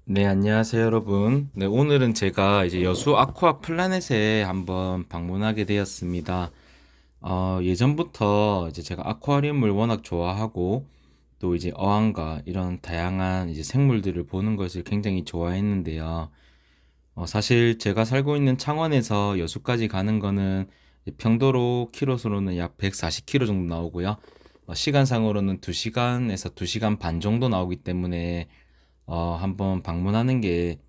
네, 안녕하세요, 여러분. 네, 오늘은 제가 이제 여수 아쿠아 플라넷에 한번 방문하게 되었습니다. 예전부터 이제 제가 아쿠아리움을 워낙 좋아하고 또 이제 어항과 이런 다양한 이제 생물들을 보는 것을 굉장히 좋아했는데요. 사실 제가 살고 있는 창원에서 여수까지 가는 거는 이제 평도로 키로수로는 약 140km 정도 나오고요. 시간상으로는 2시간에서 2시간 반 정도 나오기 때문에 한번 방문하는 게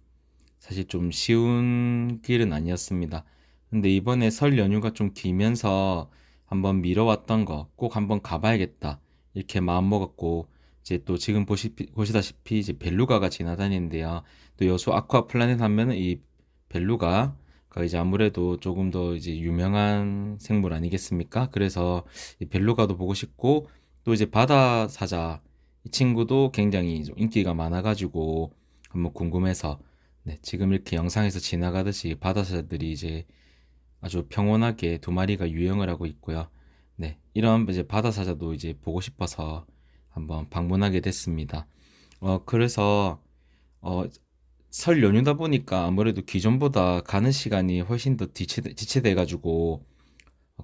사실 좀 쉬운 길은 아니었습니다. 근데 이번에 설 연휴가 좀 길면서 한번 미뤄왔던 거 꼭 한번 가봐야겠다. 이렇게 마음 먹었고, 이제 또 지금 보시다시피 이제 벨루가가 지나다니는데요. 또 여수 아쿠아 플라넷 하면은 이 벨루가가 이제 아무래도 조금 더 이제 유명한 생물 아니겠습니까? 그래서 이 벨루가도 보고 싶고, 또 이제 바다 사자, 이 친구도 굉장히 좀 인기가 많아가지고 한번 궁금해서 네, 지금 이렇게 영상에서 지나가듯이 바다사자들이 이제 아주 평온하게 두 마리가 유영을 하고 있고요. 네, 이런 이제 바다사자도 이제 보고 싶어서 한번 방문하게 됐습니다. 그래서 어, 설 연휴다 보니까 아무래도 기존보다 가는 시간이 훨씬 더 지체돼 가지고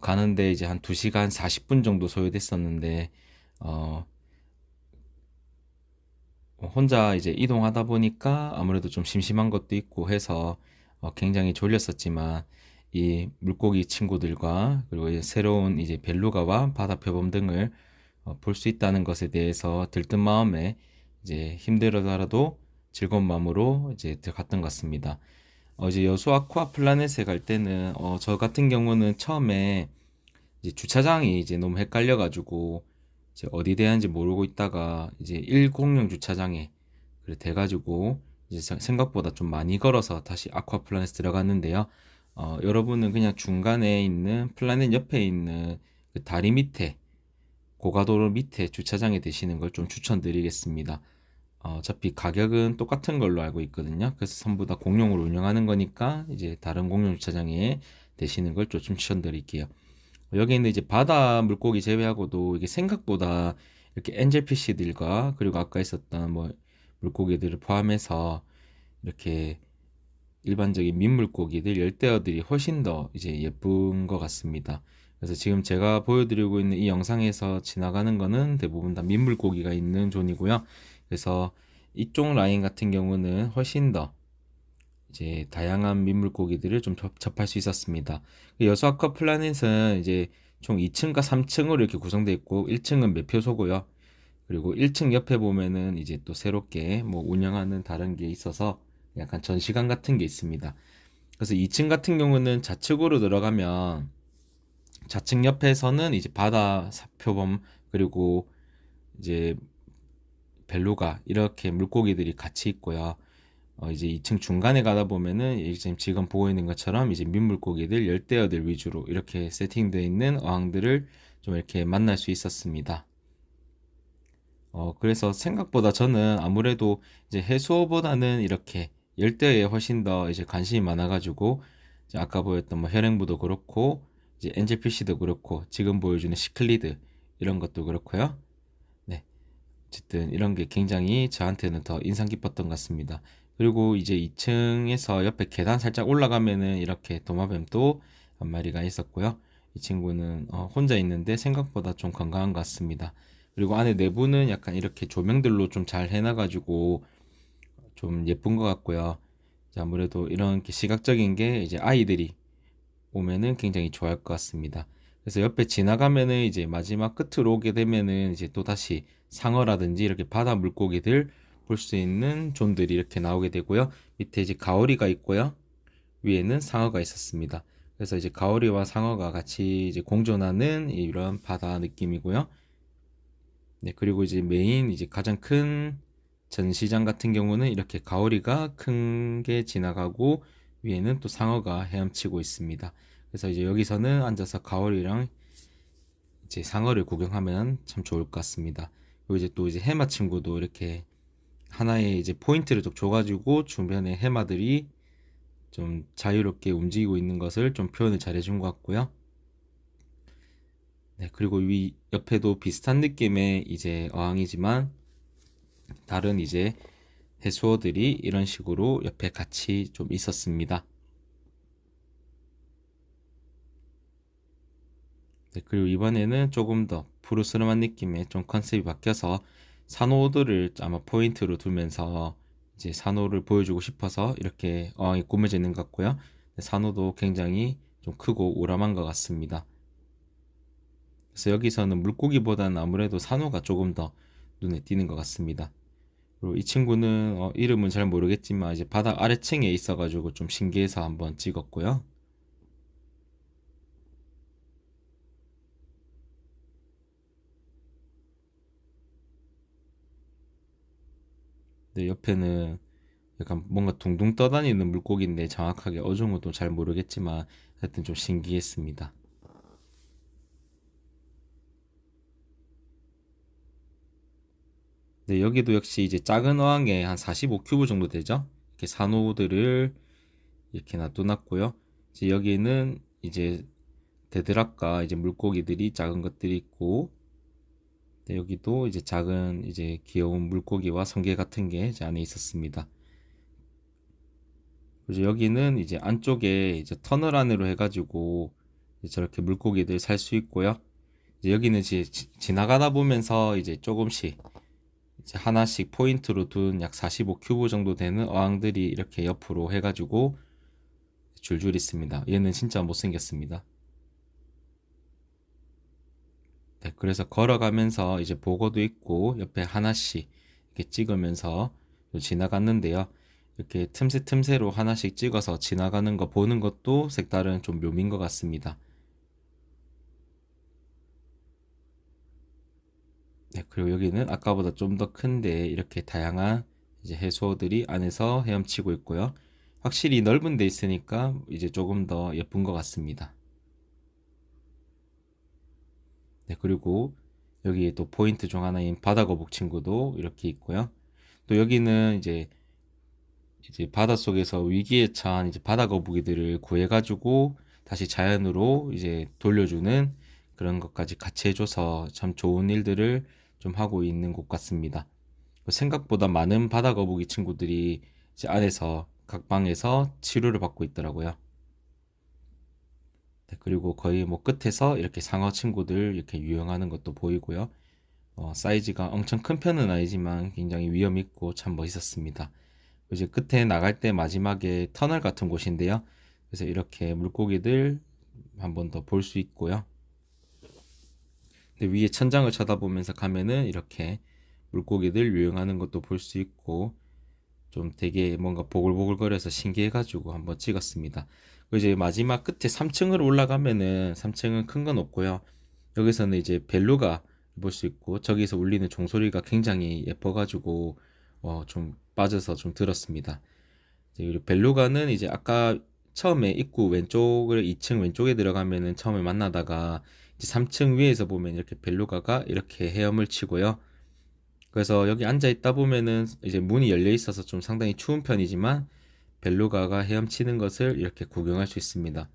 가는데 이제 한 2시간 40분 정도 소요됐었는데 어, 혼자 이제 이동하다 보니까 아무래도 좀 심심한 것도 있고 해서 굉장히 졸렸었지만 이 물고기 친구들과 그리고 이제 새로운 이제 벨루가와 바다 표범 등을 볼 수 있다는 것에 대해서 들뜬 마음에 이제 힘들어더라도 즐거운 마음으로 이제 들어갔던 것 같습니다. 이제 여수 아쿠아 플라넷에 갈 때는 저 같은 경우는 처음에 이제 주차장이 이제 너무 헷갈려가지고 이제 어디 대야인지 모르고 있다가 이제 106 주차장에 그래 돼가지고 이제 생각보다 좀 많이 걸어서 다시 아쿠아 플라넷 들어갔는데요. 여러분은 그냥 중간에 있는 플라넷 옆에 있는 그 다리 밑에 고가도로 밑에 주차장에 대시는 걸 좀 추천드리겠습니다. 어차피 가격은 똑같은 걸로 알고 있거든요. 그래서 전부 다 공용으로 운영하는 거니까 이제 다른 공용 주차장에 대시는 걸 좀 추천드릴게요. 여기 있는 이제 바다 물고기 제외하고도 이게 생각보다 이렇게 엔젤피쉬들과 그리고 아까 있었던 뭐 물고기들을 포함해서 이렇게 일반적인 민물고기들, 열대어들이 훨씬 더 이제 예쁜 것 같습니다. 그래서 지금 제가 보여드리고 있는 이 영상에서 지나가는 거는 대부분 다 민물고기가 있는 존이고요. 그래서 이쪽 라인 같은 경우는 훨씬 더 이제 다양한 민물고기들을 좀 접할 수 있었습니다. 여수 아쿠아 플라넷은 이제 총 2층과 3층으로 이렇게 구성되어 있고 1층은 매표소고요. 그리고 1층 옆에 보면은 이제 또 새롭게 뭐 운영하는 다른 게 있어서 약간 전시관 같은 게 있습니다. 그래서 2층 같은 경우는 좌측으로 들어가면 좌측 옆에서는 이제 바다 표범 그리고 이제 벨루가 이렇게 물고기들이 같이 있고요. 이제 2층 중간에 가다 보면은 지금 보고 있는 것처럼 이제 민물고기들, 열대어들 위주로 이렇게 세팅되어 있는 어항들을 좀 이렇게 만날 수 있었습니다. 그래서 생각보다 저는 아무래도 이제 해수어보다는 이렇게 열대어에 훨씬 더 이제 관심이 많아가지고 이제 아까 보였던 뭐 혈행부도 그렇고 이제 엔젤피쉬도 그렇고 지금 보여주는 시클리드 이런 것도 그렇고요. 네. 어쨌든 이런 게 굉장히 저한테는 더 인상 깊었던 것 같습니다. 그리고 이제 2층에서 옆에 계단 살짝 올라가면은 이렇게 도마뱀도 한 마리가 있었고요. 이 친구는 혼자 있는데 생각보다 좀 건강한 것 같습니다. 그리고 안에 내부는 약간 이렇게 조명들로 좀 잘 해놔가지고 좀 예쁜 것 같고요. 이제 아무래도 이런 게 시각적인 게 이제 아이들이 오면은 굉장히 좋아할 것 같습니다. 그래서 옆에 지나가면은 이제 마지막 끝으로 오게 되면은 이제 또 다시 상어라든지 이렇게 바다 물고기들 볼 수 있는 존들이 이렇게 나오게 되고요. 밑에 이제 가오리가 있고요. 위에는 상어가 있었습니다. 그래서 이제 가오리와 상어가 같이 이제 공존하는 이런 바다 느낌이고요. 네, 그리고 이제 메인 이제 가장 큰 전시장 같은 경우는 이렇게 가오리가 큰 게 지나가고 위에는 또 상어가 헤엄치고 있습니다. 그래서 이제 여기서는 앉아서 가오리랑 이제 상어를 구경하면 참 좋을 것 같습니다. 그리고 이제 또 이제 해마 친구도 이렇게 하나의 이제 포인트를 좀 줘가지고 주변에 해마들이 좀 자유롭게 움직이고 있는 것을 좀 표현을 잘 해준 것 같고요. 네, 그리고 위 옆에도 비슷한 느낌의 이제 어항이지만 다른 이제 해수어들이 이런 식으로 옆에 같이 좀 있었습니다. 네, 그리고 이번에는 조금 더 푸르스름한 느낌의 좀 컨셉이 바뀌어서 산호들을 아마 포인트로 두면서 이제 산호를 보여주고 싶어서 이렇게 어항이 꾸며져 있는 것 같고요. 산호도 굉장히 좀 크고 우람한 것 같습니다. 그래서 여기서는 물고기보다는 아무래도 산호가 조금 더 눈에 띄는 것 같습니다. 그리고 이 친구는 이름은 잘 모르겠지만 이제 바닥 아래층에 있어가지고 좀 신기해서 한번 찍었고요. 네, 옆에는 약간 뭔가 둥둥 떠다니는 물고기인데 정확하게 어종은 잘 모르겠지만 하여튼 좀 신기했습니다. 네, 여기도 역시 이제 작은 어항에 한 45큐브 정도 되죠? 이렇게 산호들을 이렇게 놔둬놨고요. 이제 여기는 이제 데드락과 이제 물고기들이 작은 것들이 있고, 네, 여기도 이제 작은 이제 귀여운 물고기와 성게 같은 게 이제 안에 있었습니다. 그리고 여기는 이제 안쪽에 이제 터널 안으로 해가지고 이제 저렇게 물고기들 살 수 있고요. 이제 여기는 이제 지나가다 보면서 이제 조금씩 이제 하나씩 포인트로 둔 약 45큐브 정도 되는 어항들이 이렇게 옆으로 해가지고 줄줄 있습니다. 얘는 진짜 못생겼습니다. 네, 그래서 걸어가면서 이제 보고도 있고 옆에 하나씩 이렇게 찍으면서 지나갔는데요. 이렇게 틈새 틈새로 하나씩 찍어서 지나가는 거 보는 것도 색다른 좀 묘미인 것 같습니다. 네, 그리고 여기는 아까보다 좀 더 큰데 이렇게 다양한 이제 해수어들이 안에서 헤엄치고 있고요. 확실히 넓은 데 있으니까 이제 조금 더 예쁜 것 같습니다. 네, 그리고 여기 또 포인트 중 하나인 바다거북 친구도 이렇게 있고요. 또 여기는 이제 바닷속에서 위기에 처한 이제 바다거북이들을 구해가지고 다시 자연으로 이제 돌려주는 그런 것까지 같이 해줘서 참 좋은 일들을 좀 하고 있는 곳 같습니다. 생각보다 많은 바다거북이 친구들이 이제 안에서 각 방에서 치료를 받고 있더라고요. 네, 그리고 거의 뭐 끝에서 이렇게 상어 친구들 이렇게 유영하는 것도 보이고요. 사이즈가 엄청 큰 편은 아니지만 굉장히 위험 있고 참 멋있었습니다. 이제 끝에 나갈 때 마지막에 터널 같은 곳인데요. 그래서 이렇게 물고기들 한 번 더 볼 수 있고요. 근데 위에 천장을 쳐다보면서 가면은 이렇게 물고기들 유영하는 것도 볼 수 있고 좀 되게 뭔가 보글보글거려서 신기해가지고 한번 찍었습니다. 그리고 이제 마지막 끝에 3층으로 올라가면은 3층은 큰 건 없고요. 여기서는 이제 벨루가 볼 수 있고 저기서 울리는 종소리가 굉장히 예뻐가지고 좀 빠져서 좀 들었습니다. 그리고 벨루가는 이제 아까 처음에 입구 왼쪽을 2층 왼쪽에 들어가면은 처음에 만나다가 이제 3층 위에서 보면 이렇게 벨루가가 이렇게 헤엄을 치고요. 그래서 여기 앉아 있다 보면은 이제 문이 열려 있어서 좀 상당히 추운 편이지만 벨루가가 헤엄치는 것을 이렇게 구경할 수 있습니다.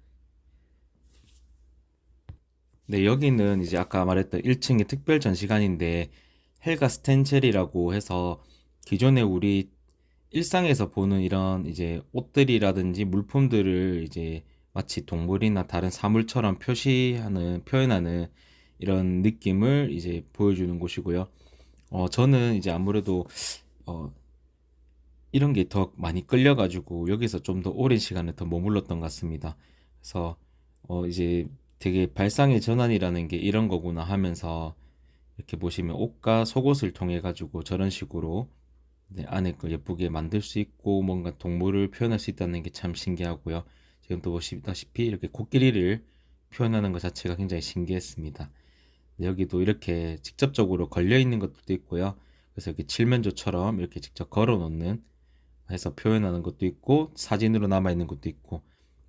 네, 여기는 이제 아까 말했던 1층의 특별 전시관인데 헬가 스텐첼이라고 해서 기존에 우리 일상에서 보는 이런 이제 옷들이라든지 물품들을 이제 마치 동물이나 다른 사물처럼 표현하는 이런 느낌을 이제 보여주는 곳이고요. 저는 이제 아무래도 어, 이런 게 더 많이 끌려가지고 여기서 좀 더 오랜 시간을 더 머물렀던 것 같습니다. 그래서 이제 되게 발상의 전환이라는 게 이런 거구나 하면서 이렇게 보시면 옷과 속옷을 통해 가지고 저런 식으로 네, 안에 거 예쁘게 만들 수 있고 뭔가 동물을 표현할 수 있다는 게 참 신기하고요. 지금 또 보시다시피 이렇게 코끼리를 표현하는 것 자체가 굉장히 신기했습니다. 네, 여기도 이렇게 직접적으로 걸려 있는 것도 있고요. 그래서 이렇게 칠면조처럼 이렇게 직접 걸어 놓는 해서 표현하는 것도 있고 사진으로 남아 있는 것도 있고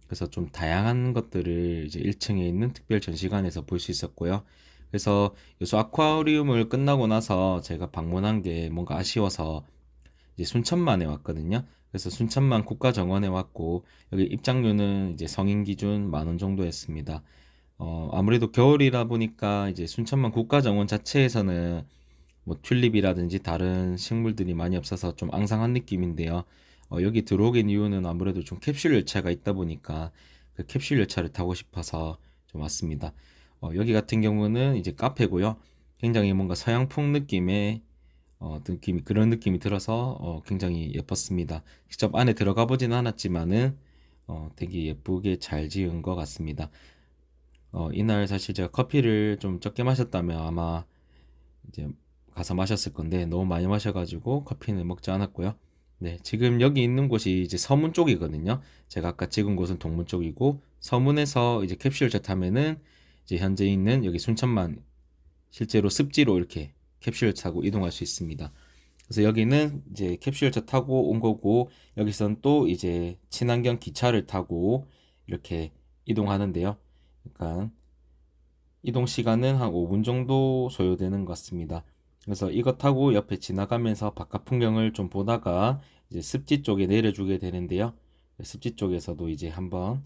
그래서 좀 다양한 것들을 이제 1층에 있는 특별 전시관에서 볼 수 있었고요. 그래서 요소 아쿠아리움을 끝나고 나서 제가 방문한 게 뭔가 아쉬워서 이제 순천만에 왔거든요. 그래서 순천만 국가정원에 왔고 여기 입장료는 이제 성인 기준 10,000원 정도였습니다. 아무래도 겨울이다 보니까 이제 순천만 국가정원 자체에서는 뭐 튤립이라든지 다른 식물들이 많이 없어서 좀 앙상한 느낌인데요. 여기 들어오게 된 이유는 아무래도 좀 캡슐 열차가 있다 보니까 그 캡슐 열차를 타고 싶어서 좀 왔습니다. 여기 같은 경우는 이제 카페고요. 굉장히 뭔가 서양풍 느낌의 그런 느낌이 들어서 굉장히 예뻤습니다. 직접 안에 들어가 보지는 않았지만은 되게 예쁘게 잘 지은 것 같습니다. 이날 사실 제가 커피를 좀 적게 마셨다면 아마 이제 가서 마셨을 건데 너무 많이 마셔가지고 커피는 먹지 않았고요. 네, 지금 여기 있는 곳이 이제 서문 쪽이거든요. 제가 아까 찍은 곳은 동문 쪽이고 서문에서 이제 캡슐차 타면은 이제 현재 있는 여기 순천만 실제로 습지로 이렇게 캡슐 타고 이동할 수 있습니다. 그래서 여기는 이제 캡슐차 타고 온 거고 여기선 또 이제 친환경 기차를 타고 이렇게 이동하는데요. 그러니까 이동 시간은 한 5분 정도 소요되는 것 같습니다. 그래서 이거 타고 옆에 지나가면서 바깥 풍경을 좀 보다가 이제 습지 쪽에 내려주게 되는데요. 습지 쪽에서도 이제 한번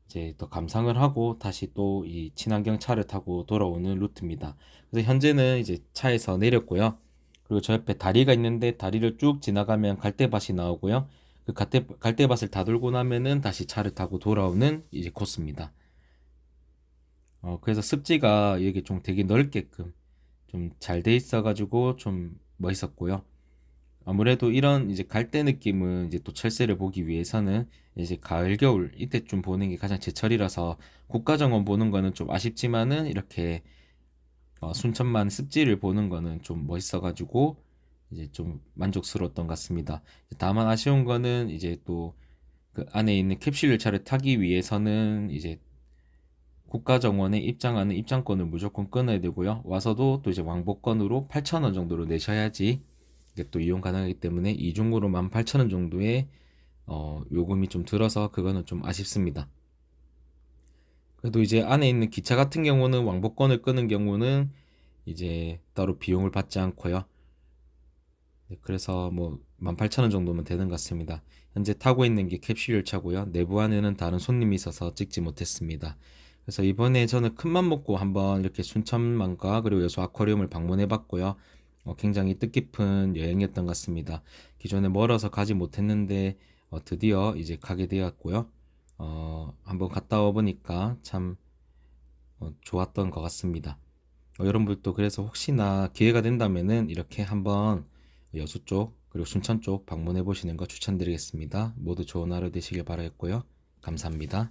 이제 또 감상을 하고 다시 또 이 친환경 차를 타고 돌아오는 루트입니다. 그래서 현재는 이제 차에서 내렸고요. 그리고 저 옆에 다리가 있는데 다리를 쭉 지나가면 갈대밭이 나오고요. 그 갈대밭을 다 돌고 나면은 다시 차를 타고 돌아오는 이제 코스입니다. 그래서 습지가 이게 좀 되게 넓게끔 좀 잘 돼 있어가지고 좀 멋있었고요. 아무래도 이런 이제 갈대 느낌은 이제 또 철새를 보기 위해서는 이제 가을, 겨울 이때쯤 보는 게 가장 제철이라서 국가정원 보는 거는 좀 아쉽지만은 이렇게 순천만 습지를 보는 거는 좀 멋있어가지고 이제 좀 만족스러웠던 것 같습니다. 다만 아쉬운 거는 이제 또 그 안에 있는 캡슐 열차를 타기 위해서는 이제 국가정원에 입장하는 입장권을 무조건 끊어야 되고요. 와서도 또 이제 왕복권으로 8,000원 정도로 내셔야지 이게 또 이용 가능하기 때문에 이중으로 18,000원 정도의 요금이 좀 들어서 그거는 좀 아쉽습니다. 그래도 이제 안에 있는 기차 같은 경우는 왕복권을 끄는 경우는 이제 따로 비용을 받지 않고요. 네, 그래서 뭐 18,000원 정도면 되는 것 같습니다. 현재 타고 있는 게 캡슐 열차고요. 내부 안에는 다른 손님이 있어서 찍지 못했습니다. 그래서 이번에 저는 큰맘 먹고 한번 이렇게 순천만과 그리고 여수 아쿠아리움을 방문해 봤고요. 굉장히 뜻깊은 여행이었던 것 같습니다. 기존에 멀어서 가지 못했는데 드디어 이제 가게 되었고요. 한번 갔다 와 보니까 참 좋았던 것 같습니다. 여러분들도 그래서 혹시나 기회가 된다면은 이렇게 한번 여수 쪽 그리고 순천 쪽 방문해 보시는 거 추천드리겠습니다. 모두 좋은 하루 되시길 바라겠고요. 감사합니다.